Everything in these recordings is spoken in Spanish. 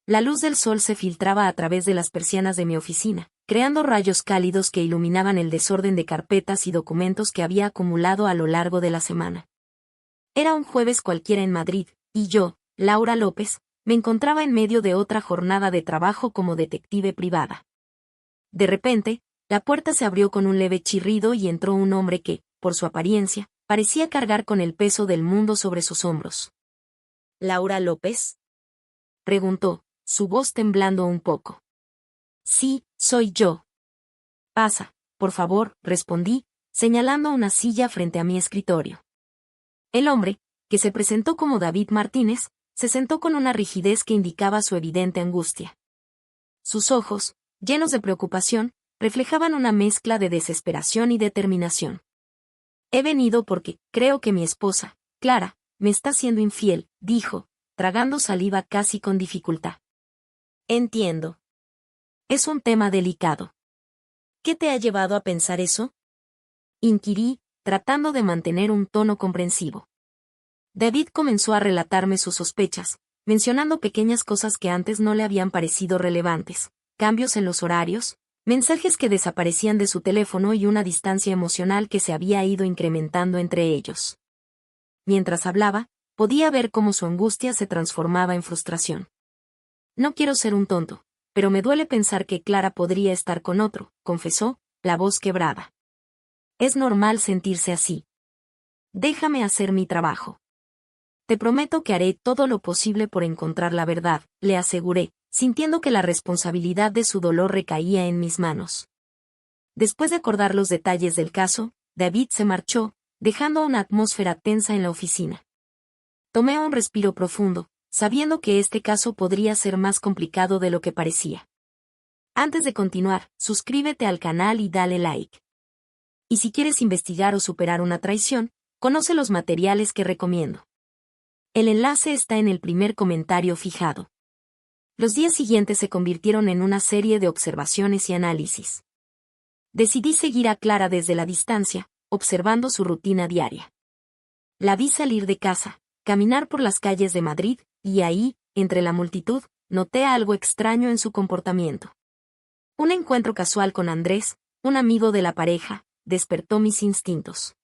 La luz del sol se filtraba a través de las persianas de mi oficina, creando rayos cálidos que iluminaban el desorden de carpetas y documentos que había acumulado a lo largo de la semana. Era un jueves cualquiera en Madrid, y yo, Laura López, me encontraba en medio de otra jornada de trabajo como detective privada. De repente, la puerta se abrió con un leve chirrido y entró un hombre que, por su apariencia, parecía cargar con el peso del mundo sobre sus hombros. ¿Laura López?, preguntó, su voz temblando un poco. Sí, soy yo. Pasa, por favor, respondí, señalando una silla frente a mi escritorio. El hombre, que se presentó como David Martínez, se sentó con una rigidez que indicaba su evidente angustia. Sus ojos, llenos de preocupación, reflejaban una mezcla de desesperación y determinación. He venido porque creo que mi esposa, Clara, me está siendo infiel, dijo, tragando saliva casi con dificultad. Entiendo. Es un tema delicado. ¿Qué te ha llevado a pensar eso?, inquirí, tratando de mantener un tono comprensivo. David comenzó a relatarme sus sospechas, mencionando pequeñas cosas que antes no le habían parecido relevantes, cambios en los horarios, mensajes que desaparecían de su teléfono y una distancia emocional que se había ido incrementando entre ellos. Mientras hablaba, podía ver cómo su angustia se transformaba en frustración. No quiero ser un tonto, pero me duele pensar que Clara podría estar con otro, confesó, la voz quebrada. Es normal sentirse así. Déjame hacer mi trabajo. Te prometo que haré todo lo posible por encontrar la verdad, le aseguré, sintiendo que la responsabilidad de su dolor recaía en mis manos. Después de acordar los detalles del caso, David se marchó, dejando una atmósfera tensa en la oficina. Tomé un respiro profundo, sabiendo que este caso podría ser más complicado de lo que parecía. Antes de continuar, suscríbete al canal y dale like. Y si quieres investigar o superar una traición, conoce los materiales que recomiendo. El enlace está en el primer comentario fijado. Los días siguientes se convirtieron en una serie de observaciones y análisis. Decidí seguir a Clara desde la distancia, observando su rutina diaria. La vi salir de casa, caminar por las calles de Madrid, y ahí, entre la multitud, noté algo extraño en su comportamiento. Un encuentro casual con Andrés, un amigo de la pareja, despertó mis instintos.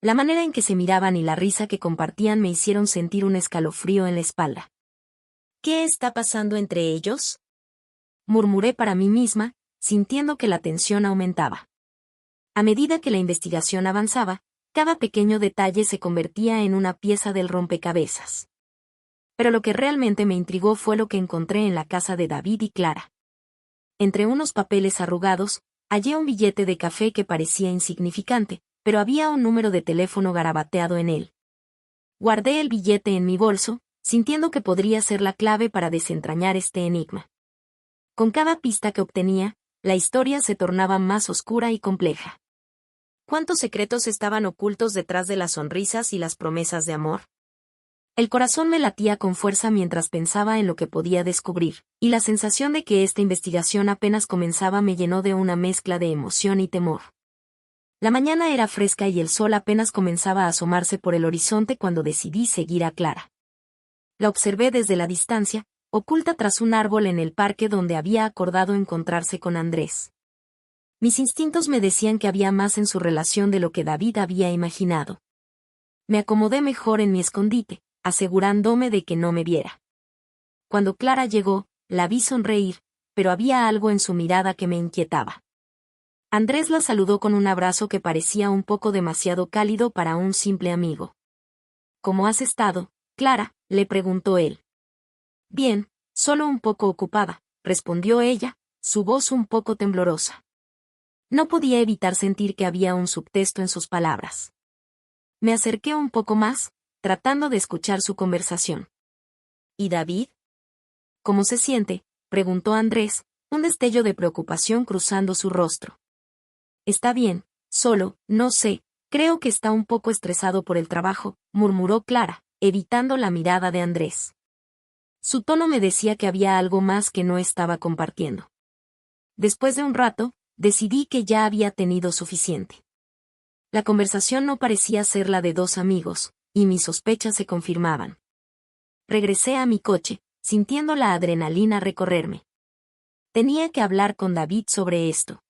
La manera en que se miraban y la risa que compartían me hicieron sentir un escalofrío en la espalda. ¿Qué está pasando entre ellos?, murmuré para mí misma, sintiendo que la tensión aumentaba. A medida que la investigación avanzaba, cada pequeño detalle se convertía en una pieza del rompecabezas. Pero lo que realmente me intrigó fue lo que encontré en la casa de David y Clara. Entre unos papeles arrugados, hallé un billete de café que parecía insignificante, pero había un número de teléfono garabateado en él. Guardé el billete en mi bolso, sintiendo que podría ser la clave para desentrañar este enigma. Con cada pista que obtenía, la historia se tornaba más oscura y compleja. ¿Cuántos secretos estaban ocultos detrás de las sonrisas y las promesas de amor? El corazón me latía con fuerza mientras pensaba en lo que podía descubrir, y la sensación de que esta investigación apenas comenzaba me llenó de una mezcla de emoción y temor. La mañana era fresca y el sol apenas comenzaba a asomarse por el horizonte cuando decidí seguir a Clara. La observé desde la distancia, oculta tras un árbol en el parque donde había acordado encontrarse con Andrés. Mis instintos me decían que había más en su relación de lo que David había imaginado. Me acomodé mejor en mi escondite, asegurándome de que no me viera. Cuando Clara llegó, la vi sonreír, pero había algo en su mirada que me inquietaba. Andrés la saludó con un abrazo que parecía un poco demasiado cálido para un simple amigo. ¿Cómo has estado, Clara?, le preguntó él. Bien, solo un poco ocupada, respondió ella, su voz un poco temblorosa. No podía evitar sentir que había un subtexto en sus palabras. Me acerqué un poco más, tratando de escuchar su conversación. ¿Y David? ¿Cómo se siente?, preguntó Andrés, un destello de preocupación cruzando su rostro. Está bien, solo, no sé, creo que está un poco estresado por el trabajo, murmuró Clara, evitando la mirada de Andrés. Su tono me decía que había algo más que no estaba compartiendo. Después de un rato, decidí que ya había tenido suficiente. La conversación no parecía ser la de dos amigos, y mis sospechas se confirmaban. Regresé a mi coche, sintiendo la adrenalina recorrerme. Tenía que hablar con David sobre esto.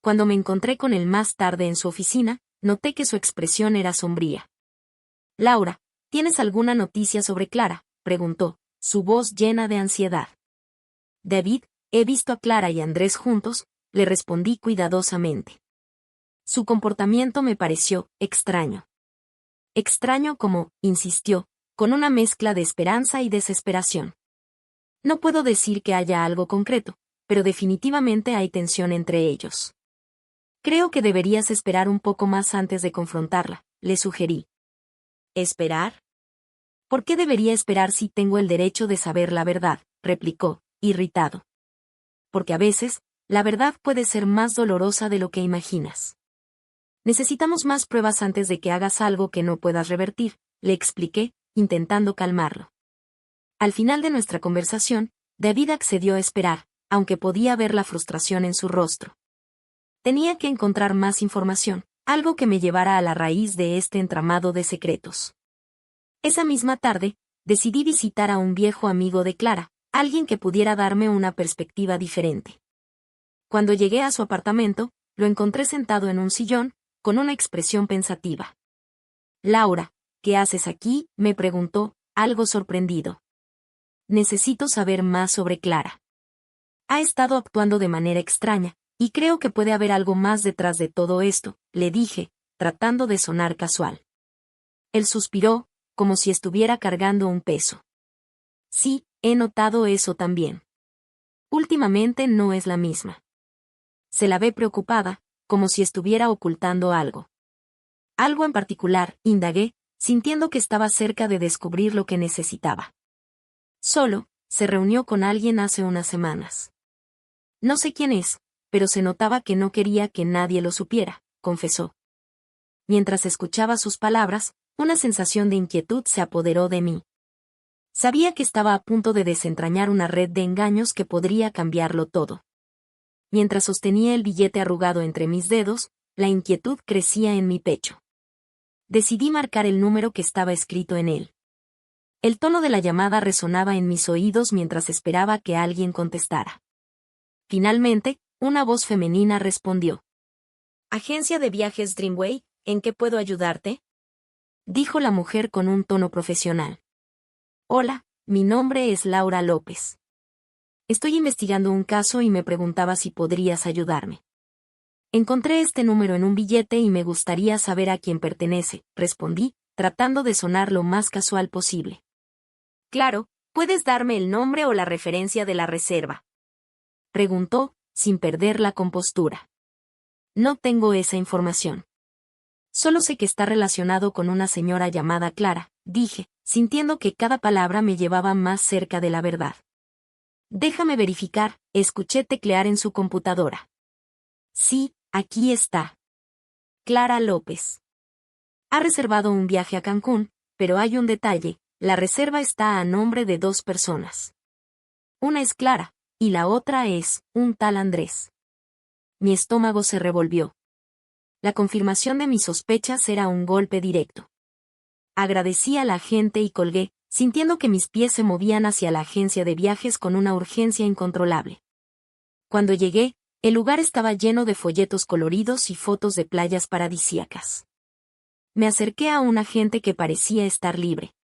Cuando me encontré con él más tarde en su oficina, noté que su expresión era sombría. Laura, ¿tienes alguna noticia sobre Clara?, preguntó, su voz llena de ansiedad. David, he visto a Clara y Andrés juntos, le respondí cuidadosamente. Su comportamiento me pareció extraño. Extraño como, insistió, con una mezcla de esperanza y desesperación. No puedo decir que haya algo concreto, pero definitivamente hay tensión entre ellos. Creo que deberías esperar un poco más antes de confrontarla, le sugerí. ¿Esperar? ¿Por qué debería esperar si tengo el derecho de saber la verdad?, replicó, irritado. Porque a veces, la verdad puede ser más dolorosa de lo que imaginas. Necesitamos más pruebas antes de que hagas algo que no puedas revertir, le expliqué, intentando calmarlo. Al final de nuestra conversación, David accedió a esperar, aunque podía ver la frustración en su rostro. Tenía que encontrar más información, algo que me llevara a la raíz de este entramado de secretos. Esa misma tarde, decidí visitar a un viejo amigo de Clara, alguien que pudiera darme una perspectiva diferente. Cuando llegué a su apartamento, lo encontré sentado en un sillón, con una expresión pensativa. Laura, ¿qué haces aquí?, me preguntó, algo sorprendido. Necesito saber más sobre Clara. Ha estado actuando de manera extraña, y creo que puede haber algo más detrás de todo esto, le dije, tratando de sonar casual. Él suspiró, como si estuviera cargando un peso. Sí, he notado eso también. Últimamente no es la misma. Se la ve preocupada, como si estuviera ocultando algo. Algo en particular, indagué, sintiendo que estaba cerca de descubrir lo que necesitaba. Solo, se reunió con alguien hace unas semanas. No sé quién es, pero se notaba que no quería que nadie lo supiera, confesó. Mientras escuchaba sus palabras, una sensación de inquietud se apoderó de mí. Sabía que estaba a punto de desentrañar una red de engaños que podría cambiarlo todo. Mientras sostenía el billete arrugado entre mis dedos, la inquietud crecía en mi pecho. Decidí marcar el número que estaba escrito en él. El tono de la llamada resonaba en mis oídos mientras esperaba que alguien contestara. Finalmente, una voz femenina respondió. «Agencia de viajes Dreamway, ¿en qué puedo ayudarte?», dijo la mujer con un tono profesional. «Hola, mi nombre es Laura López. Estoy investigando un caso y me preguntaba si podrías ayudarme. Encontré este número en un billete y me gustaría saber a quién pertenece», respondí, tratando de sonar lo más casual posible. «Claro, ¿puedes darme el nombre o la referencia de la reserva?», preguntó, sin perder la compostura. «No tengo esa información. Solo sé que está relacionado con una señora llamada Clara», dije, sintiendo que cada palabra me llevaba más cerca de la verdad. «Déjame verificar», escuché teclear en su computadora. «Sí, aquí está. Clara López. Ha reservado un viaje a Cancún, pero hay un detalle, la reserva está a nombre de 2 personas. Una es Clara, y la otra es un tal Andrés». Mi estómago se revolvió. La confirmación de mis sospechas era un golpe directo. Agradecí a la agente y colgué, sintiendo que mis pies se movían hacia la agencia de viajes con una urgencia incontrolable. Cuando llegué, el lugar estaba lleno de folletos coloridos y fotos de playas paradisíacas. Me acerqué a un agente que parecía estar libre.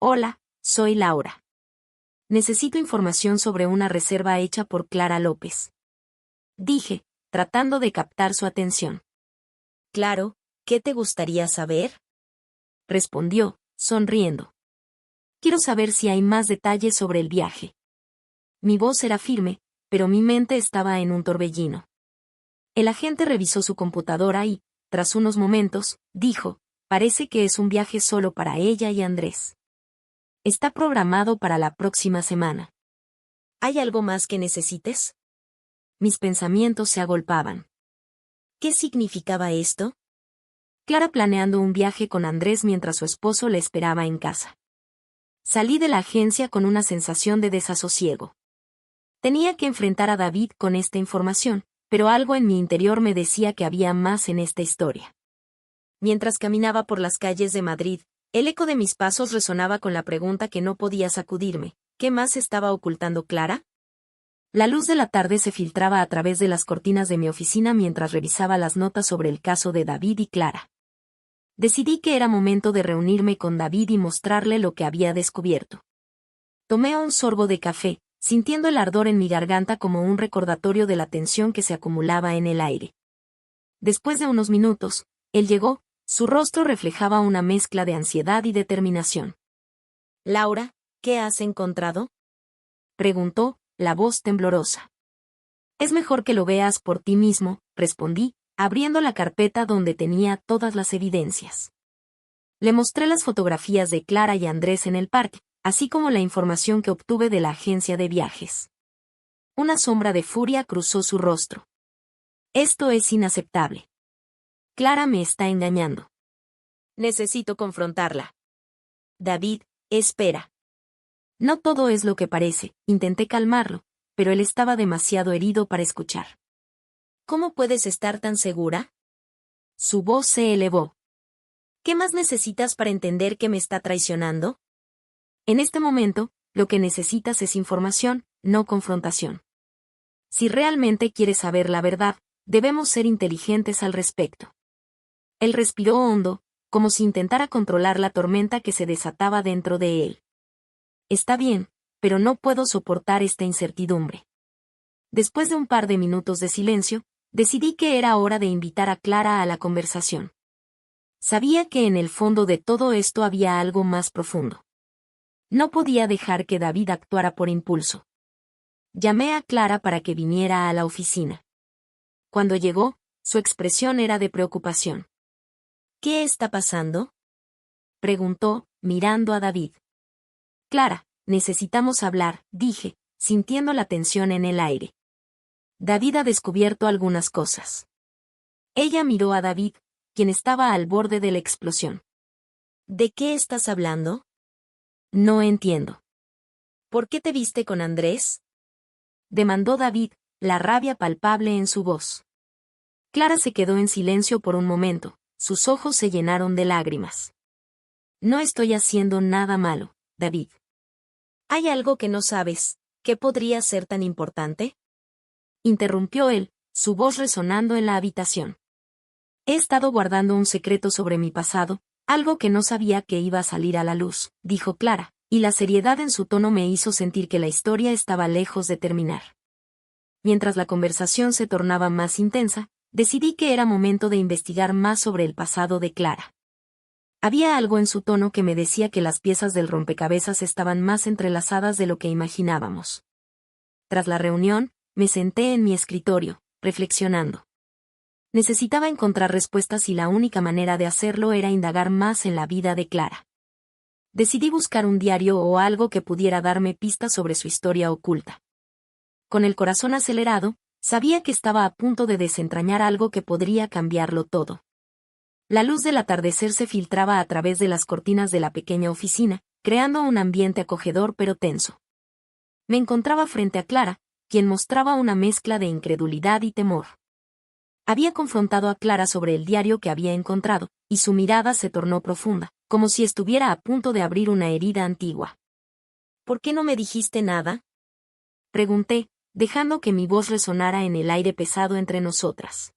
«Hola, soy Laura. Necesito información sobre una reserva hecha por Clara López», dije, tratando de captar su atención. «Claro, ¿qué te gustaría saber?», respondió, sonriendo. «Quiero saber si hay más detalles sobre el viaje». Mi voz era firme, pero mi mente estaba en un torbellino. El agente revisó su computadora y, tras unos momentos, dijo, «Parece que es un viaje solo para ella y Andrés. Está programado para la próxima semana. ¿Hay algo más que necesites?». Mis pensamientos se agolpaban. ¿Qué significaba esto? Clara planeando un viaje con Andrés mientras su esposo le esperaba en casa. Salí de la agencia con una sensación de desasosiego. Tenía que enfrentar a David con esta información, pero algo en mi interior me decía que había más en esta historia. Mientras caminaba por las calles de Madrid, el eco de mis pasos resonaba con la pregunta que no podía sacudirme: ¿Qué más estaba ocultando Clara? La luz de la tarde se filtraba a través de las cortinas de mi oficina mientras revisaba las notas sobre el caso de David y Clara. Decidí que era momento de reunirme con David y mostrarle lo que había descubierto. Tomé un sorbo de café, sintiendo el ardor en mi garganta como un recordatorio de la tensión que se acumulaba en el aire. Después de unos minutos, él llegó, su rostro reflejaba una mezcla de ansiedad y determinación. «Laura, ¿qué has encontrado?», preguntó, la voz temblorosa. «Es mejor que lo veas por ti mismo», respondí, abriendo la carpeta donde tenía todas las evidencias. Le mostré las fotografías de Clara y Andrés en el parque, así como la información que obtuve de la agencia de viajes. Una sombra de furia cruzó su rostro. «Esto es inaceptable. Clara me está engañando. Necesito confrontarla». «David, espera. No todo es lo que parece», intenté calmarlo, pero él estaba demasiado herido para escuchar. «¿Cómo puedes estar tan segura?». Su voz se elevó. «¿Qué más necesitas para entender que me está traicionando? En este momento, lo que necesitas es información, no confrontación. Si realmente quieres saber la verdad, debemos ser inteligentes al respecto». Él respiró hondo, como si intentara controlar la tormenta que se desataba dentro de él. «Está bien, pero no puedo soportar esta incertidumbre». Después de un par de minutos de silencio, decidí que era hora de invitar a Clara a la conversación. Sabía que en el fondo de todo esto había algo más profundo. No podía dejar que David actuara por impulso. Llamé a Clara para que viniera a la oficina. Cuando llegó, su expresión era de preocupación. «¿Qué está pasando?», preguntó, mirando a David. «Clara, necesitamos hablar», dije, sintiendo la tensión en el aire. «David ha descubierto algunas cosas». Ella miró a David, quien estaba al borde de la explosión. «¿De qué estás hablando?». «No entiendo». «¿Por qué te viste con Andrés?», demandó David, la rabia palpable en su voz. Clara se quedó en silencio por un momento, sus ojos se llenaron de lágrimas. «No estoy haciendo nada malo, David». «¿Hay algo que no sabes, que podría ser tan importante?», interrumpió él, su voz resonando en la habitación. «He estado guardando un secreto sobre mi pasado, algo que no sabía que iba a salir a la luz», dijo Clara, y la seriedad en su tono me hizo sentir que la historia estaba lejos de terminar. Mientras la conversación se tornaba más intensa, decidí que era momento de investigar más sobre el pasado de Clara. Había algo en su tono que me decía que las piezas del rompecabezas estaban más entrelazadas de lo que imaginábamos. Tras la reunión, me senté en mi escritorio, reflexionando. Necesitaba encontrar respuestas y la única manera de hacerlo era indagar más en la vida de Clara. Decidí buscar un diario o algo que pudiera darme pistas sobre su historia oculta. Con el corazón acelerado, sabía que estaba a punto de desentrañar algo que podría cambiarlo todo. La luz del atardecer se filtraba a través de las cortinas de la pequeña oficina, creando un ambiente acogedor pero tenso. Me encontraba frente a Clara, quien mostraba una mezcla de incredulidad y temor. Había confrontado a Clara sobre el diario que había encontrado, y su mirada se tornó profunda, como si estuviera a punto de abrir una herida antigua. «¿Por qué no me dijiste nada?», pregunté, dejando que mi voz resonara en el aire pesado entre nosotras.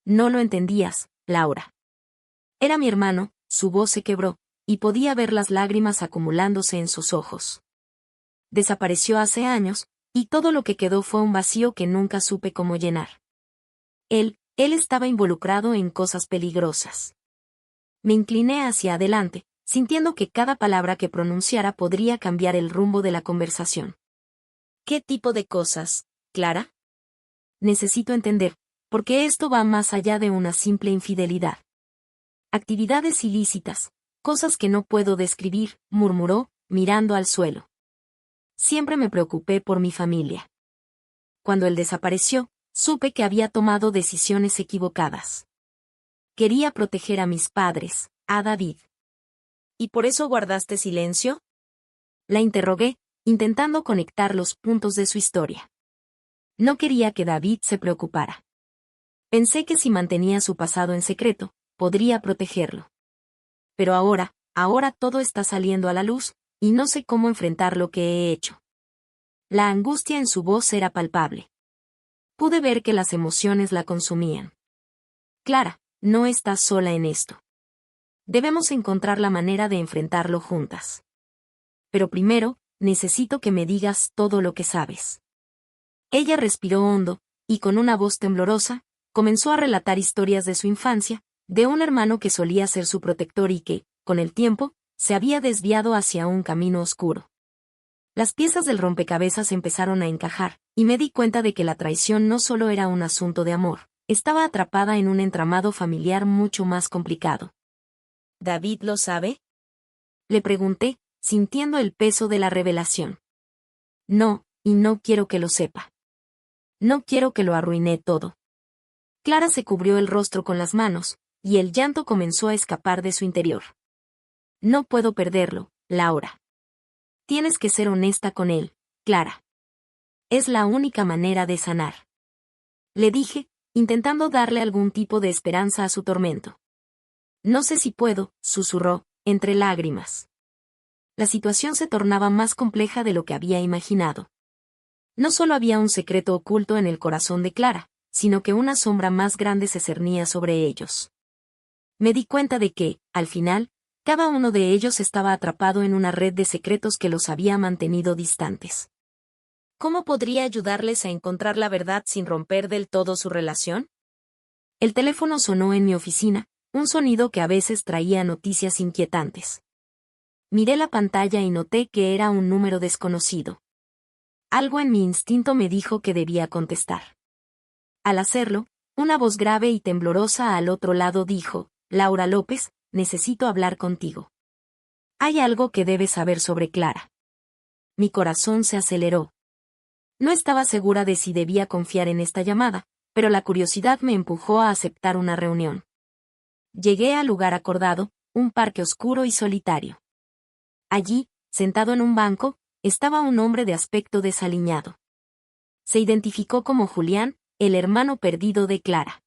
«No lo entendías, Laura». Era mi hermano, su voz se quebró, y podía ver las lágrimas acumulándose en sus ojos. Desapareció hace años, y todo lo que quedó fue un vacío que nunca supe cómo llenar. Él estaba involucrado en cosas peligrosas. Me incliné hacia adelante, sintiendo que cada palabra que pronunciara podría cambiar el rumbo de la conversación. «¿Qué tipo de cosas, Clara?». «Necesito entender, porque esto va más allá de una simple infidelidad». «Actividades ilícitas, cosas que no puedo describir», murmuró, mirando al suelo. «Siempre me preocupé por mi familia. Cuando él desapareció, supe que había tomado decisiones equivocadas. Quería proteger a mis padres, a David». «¿Y por eso guardaste silencio?», la interrogué, intentando conectar los puntos de su historia. No quería que David se preocupara. Pensé que si mantenía su pasado en secreto, podría protegerlo. Pero ahora todo está saliendo a la luz, y no sé cómo enfrentar lo que he hecho. La angustia en su voz era palpable. Pude ver que las emociones la consumían. Clara, no estás sola en esto. Debemos encontrar la manera de enfrentarlo juntas. Pero primero, necesito que me digas todo lo que sabes. Ella respiró hondo, y con una voz temblorosa, comenzó a relatar historias de su infancia, de un hermano que solía ser su protector y que, con el tiempo, se había desviado hacia un camino oscuro. Las piezas del rompecabezas empezaron a encajar, y me di cuenta de que la traición no solo era un asunto de amor, estaba atrapada en un entramado familiar mucho más complicado. ¿David lo sabe?, le pregunté, sintiendo el peso de la revelación. No, y no quiero que lo sepa. No quiero que lo arruine todo. Clara se cubrió el rostro con las manos, y el llanto comenzó a escapar de su interior. No puedo perderlo, Laura. Tienes que ser honesta con él, Clara. Es la única manera de sanar. Le dije, intentando darle algún tipo de esperanza a su tormento. No sé si puedo, susurró, entre lágrimas. La situación se tornaba más compleja de lo que había imaginado. No solo había un secreto oculto en el corazón de Clara, sino que una sombra más grande se cernía sobre ellos. Me di cuenta de que, al final, cada uno de ellos estaba atrapado en una red de secretos que los había mantenido distantes. ¿Cómo podría ayudarles a encontrar la verdad sin romper del todo su relación? El teléfono sonó en mi oficina, un sonido que a veces traía noticias inquietantes. Miré la pantalla y noté que era un número desconocido. Algo en mi instinto me dijo que debía contestar. Al hacerlo, una voz grave y temblorosa al otro lado dijo, «Laura López, necesito hablar contigo. Hay algo que debes saber sobre Clara». Mi corazón se aceleró. No estaba segura de si debía confiar en esta llamada, pero la curiosidad me empujó a aceptar una reunión. Llegué al lugar acordado, un parque oscuro y solitario. Allí, sentado en un banco, estaba un hombre de aspecto desaliñado. Se identificó como Julián, el hermano perdido de Clara.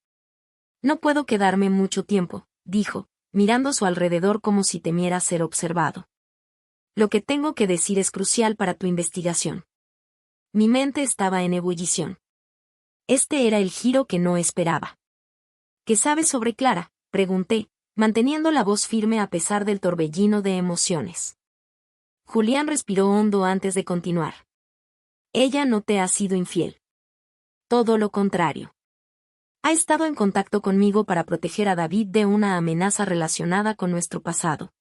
«No puedo quedarme mucho tiempo», dijo, mirando a su alrededor como si temiera ser observado. «Lo que tengo que decir es crucial para tu investigación». Mi mente estaba en ebullición. Este era el giro que no esperaba. «¿Qué sabes sobre Clara?», pregunté, manteniendo la voz firme a pesar del torbellino de emociones. Julián respiró hondo antes de continuar. «Ella no te ha sido infiel. Todo lo contrario. Ha estado en contacto conmigo para proteger a David de una amenaza relacionada con nuestro pasado».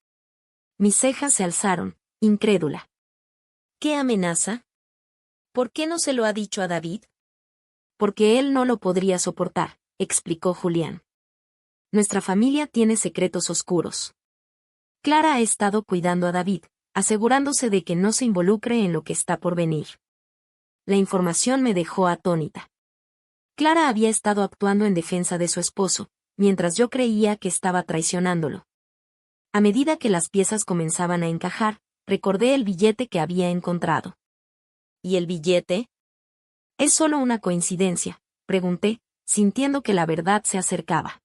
Mis cejas se alzaron, incrédula. «¿Qué amenaza? ¿Por qué no se lo ha dicho a David?». «Porque él no lo podría soportar», explicó Julián. «Nuestra familia tiene secretos oscuros. Clara ha estado cuidando a David, asegurándose de que no se involucre en lo que está por venir». La información me dejó atónita. Clara había estado actuando en defensa de su esposo, mientras yo creía que estaba traicionándolo. A medida que las piezas comenzaban a encajar, recordé el billete que había encontrado. ¿Y el billete? ¿Es solo una coincidencia?, pregunté, sintiendo que la verdad se acercaba.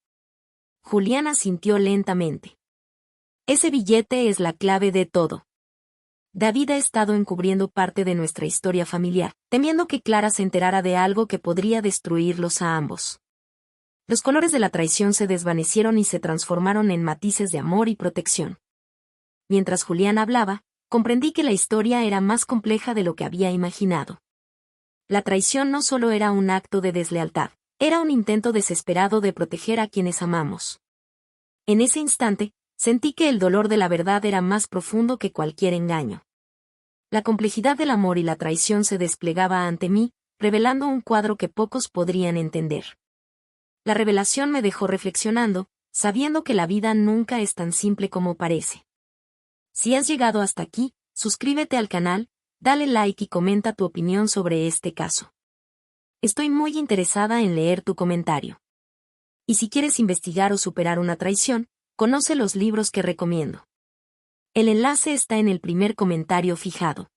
Julián asintió lentamente. «Ese billete es la clave de todo. David ha estado encubriendo parte de nuestra historia familiar, temiendo que Clara se enterara de algo que podría destruirlos a ambos». Los colores de la traición se desvanecieron y se transformaron en matices de amor y protección. Mientras Julián hablaba, comprendí que la historia era más compleja de lo que había imaginado. La traición no solo era un acto de deslealtad, era un intento desesperado de proteger a quienes amamos. En ese instante, sentí que el dolor de la verdad era más profundo que cualquier engaño. La complejidad del amor y la traición se desplegaba ante mí, revelando un cuadro que pocos podrían entender. La revelación me dejó reflexionando, sabiendo que la vida nunca es tan simple como parece. Si has llegado hasta aquí, suscríbete al canal, dale like y comenta tu opinión sobre este caso. Estoy muy interesada en leer tu comentario. Y si quieres investigar o superar una traición, conoce los libros que recomiendo. El enlace está en el primer comentario fijado.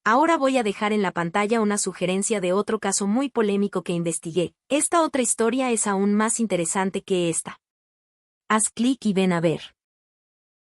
Ahora voy a dejar en la pantalla una sugerencia de otro caso muy polémico que investigué. Esta otra historia es aún más interesante que esta. Haz clic y ven a ver.